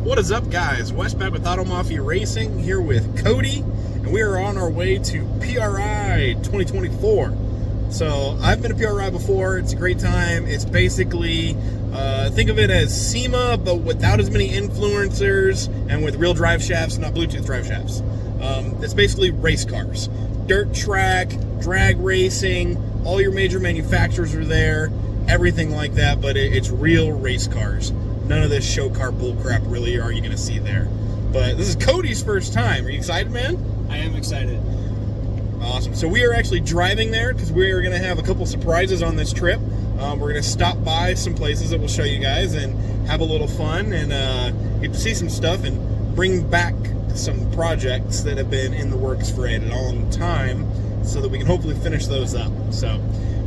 What is up, guys? Wes back with Auto Mafia Racing, here with Cody, and we are on our way to PRI 2024. So I've been to PRI before. It's a great time. It's basically, think of it as SEMA, but without as many influencers and with real drive shafts, not Bluetooth drive shafts. It's basically race cars, dirt track, drag racing. All your major manufacturers are there, everything like that. But it's real race cars. None of this show car bullcrap really are you going to see there. But this is Cody's first time. Are you excited, man? I am excited. Awesome. So we are actually driving there because we are going to have a couple surprises on this trip. We're going to stop by some places that we'll show you guys and have a little fun and get to see some stuff and bring back some projects that have been in the works for a long time so that we can hopefully finish those up. So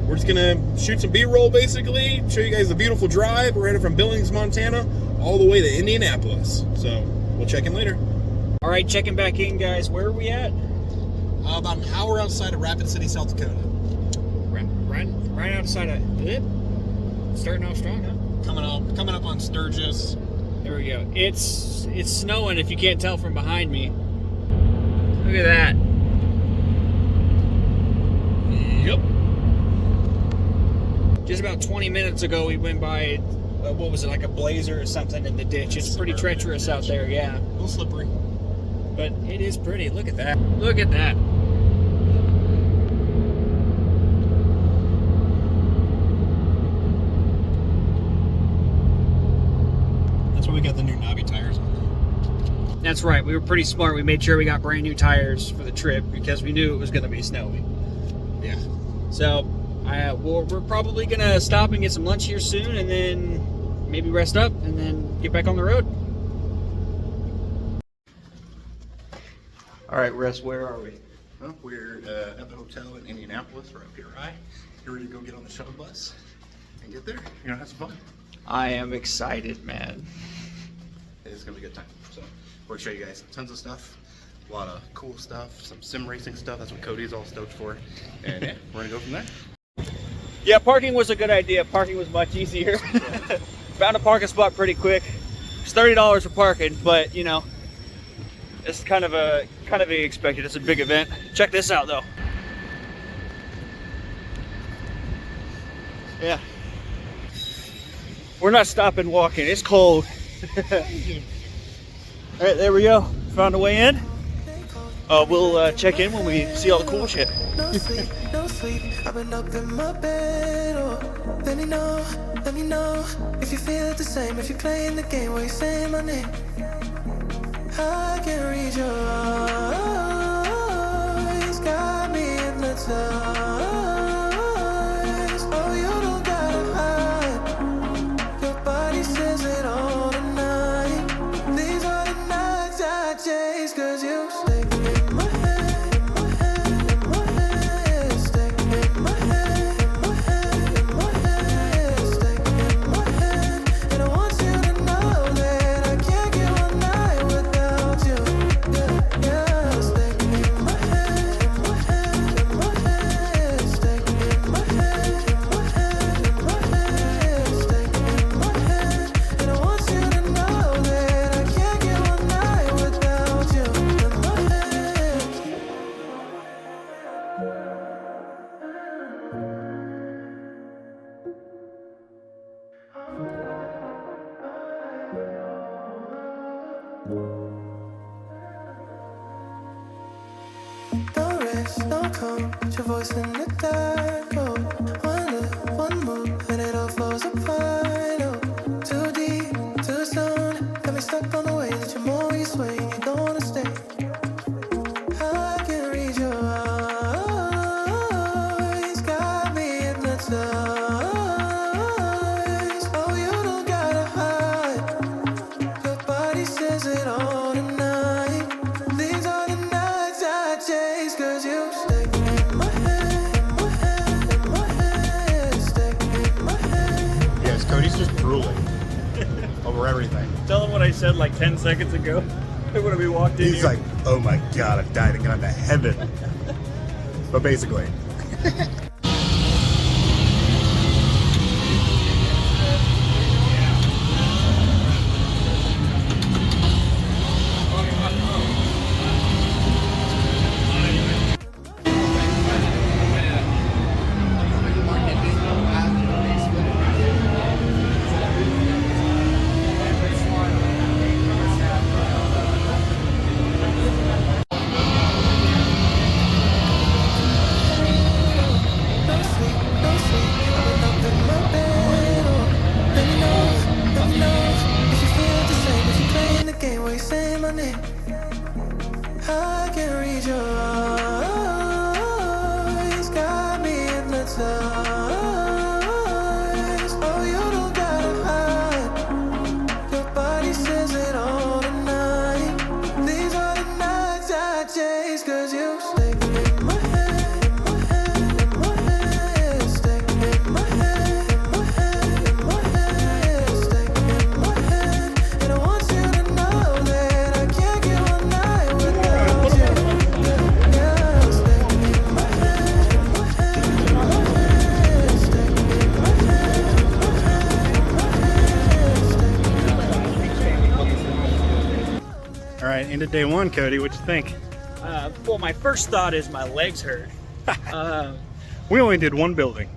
we're just going to shoot some B-roll, basically, show you guys the beautiful drive. We're headed from Billings, Montana, all the way to Indianapolis. So we'll check in later. All right, checking back in, guys. Where are we at? About an hour outside of Rapid City, South Dakota. Right outside of it. Starting off strong, huh? Coming up on Sturgis. There we go. It's snowing if you can't tell from behind me. Look at that. Yep. Just about 20 minutes ago, we went by, what was it, like a blazer or something in the ditch. It's pretty treacherous out there, yeah. A little slippery. But it is pretty. Look at that. Look at that. That's why we got the new knobby tires on them. That's right. We were pretty smart. We made sure we got brand new tires for the trip because we knew it was going to be snowy. Yeah. So we're probably going to stop and get some lunch here soon and then maybe rest up and then get back on the road. All right, Russ, where are we? Well, we're at the hotel in Indianapolis. We're at PRI. You're ready to go get on the shuttle bus and get there. You're going to have some fun. I am excited, man. It's going to be a good time. So we're going to show you guys tons of stuff. A lot of cool stuff, some sim racing stuff. That's what Cody's all stoked for. And yeah, we're going to go from there. Yeah, parking was a good idea. Parking was much easier. Found a parking spot pretty quick. It's $30 for parking, but you know, it's kind of expected. It's a big event. Check this out, though. Yeah, we're not stopping walking. It's cold. All right, there we go. Found a way in. We'll check in when we see all the cool shit. No sleep, no sleep. I've been up in my bed. Oh, let me know if you feel it the same. If you're playing the game where you say my name, I can read your eyes. Got me hypnotized. Oh, you don't gotta hide. Your body says it all tonight. These are the nights I chase, 'cause you stay in my head, in my head, in my head. Stay in my head, in my head, in my head. Stay in my head. And I want you to know that I can't get one night without you. Yeah, yeah. Stay in my head, in my head, in my head. Stay in my head, in my head, in my head. Stay in my head. And I want you to know that I can't get one night without you in my head. No rest, no calm, put your voice in the dark. Oh, one look, one move, and it all falls apart. Oh, too deep, too soon. Got me stuck on the way that you're more you sway, and you don't wanna stay. I can read your eyes, got me hypnotized. Oh, you don't gotta hide. Your body says it all tonight. These are the nights I chase, 'cause you stay in my head, in my head, in my head. Stay in my head. Yes, Cody's just drooling over everything. Tell them what I said like 10 seconds ago. When we walked in He's here. like, oh my God, I've died and gone to heaven. But basically. right, into day one, Cody. What'd you think? Well, my first thought is my legs hurt. We only did one building.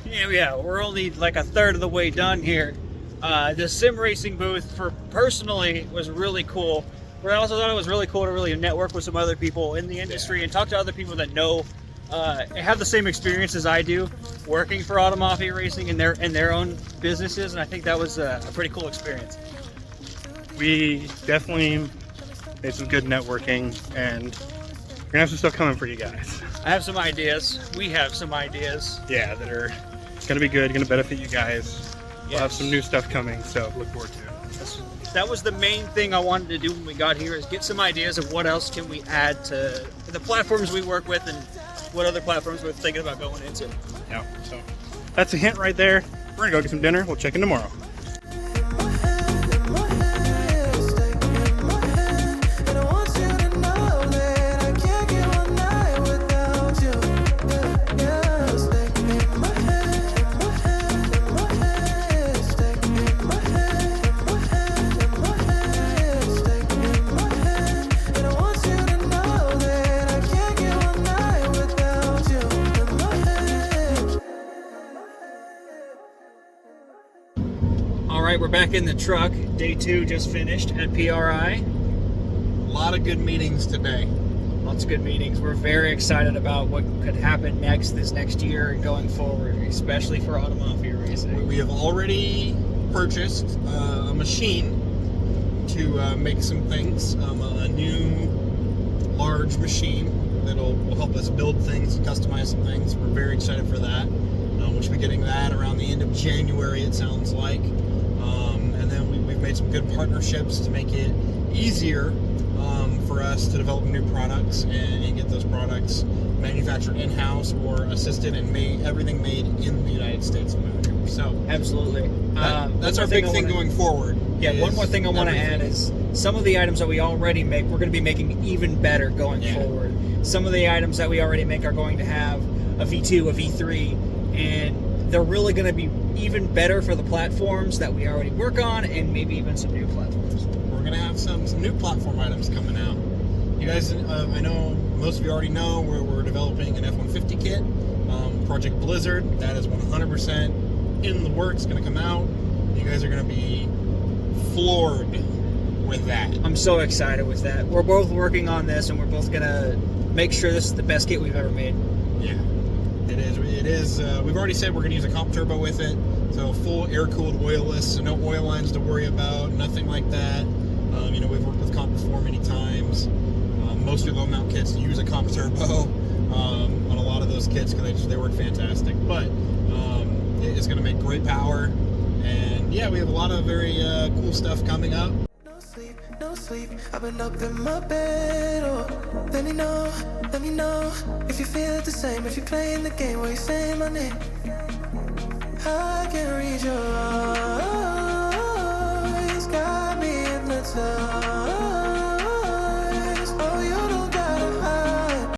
Yeah, we're only like a third of the way done here. The sim racing booth personally was really cool. But I also thought it was really cool to really network with some other people in the industry and talk to other people that know, have the same experience as I do, working for Auto Mafia Racing in their own businesses, and I think that was a pretty cool experience. We definitely made some good networking, and we're gonna have some stuff coming for you guys. I have some ideas. We have some ideas. Yeah, that are gonna be good, gonna benefit you guys. We'll Yes. have some new stuff coming, so look forward to it. That was the main thing I wanted to do when we got here, is get some ideas of what else can we add to the platforms we work with and what other platforms we're thinking about going into. Yeah, so that's a hint right there. We're gonna go get some dinner. We'll check in tomorrow. All right, we're back in the truck. Day 2 just finished at PRI. A lot of good meetings today. Lots of good meetings. We're very excited about what could happen this next year and going forward, especially for Auto Mafia Racing. We have already purchased a machine to make some things, a new large machine that will help us build things and customize some things. We're very excited for that. We should be getting that around the end of January, it sounds like. And then we've made some good partnerships to make it easier for us to develop new products and get those products manufactured in-house or assisted and everything made in the United States of America. So Absolutely. that's our big thing going forward. Yeah, one more thing I want to add is some of the items that we already make, we're going to be making even better going forward. Some of the items that we already make are going to have a V2, a V3, and they're really going to be even better for the platforms that we already work on, and maybe even some new platforms. We're going to have some new platform items coming out. You guys, I know most of you already know we're developing an F-150 kit, Project Blizzard. That is 100% in the works, going to come out. You guys are going to be floored with that. I'm so excited with that. We're both working on this, and we're both going to make sure this is the best kit we've ever made. Yeah, it is. It is. We've already said we're going to use a comp turbo with it, so full air-cooled oilless, so no oil lines to worry about, nothing like that. We've worked with comp before many times. Most of the low-mount kits use a comp turbo on a lot of those kits because they work fantastic. But it's going to make great power, and yeah, we have a lot of very cool stuff coming up. No sleep, I've been up in my bed. Oh, let me know if you feel it the same. If you're playing the game while you're saying my name, I can read your eyes, got me hypnotized.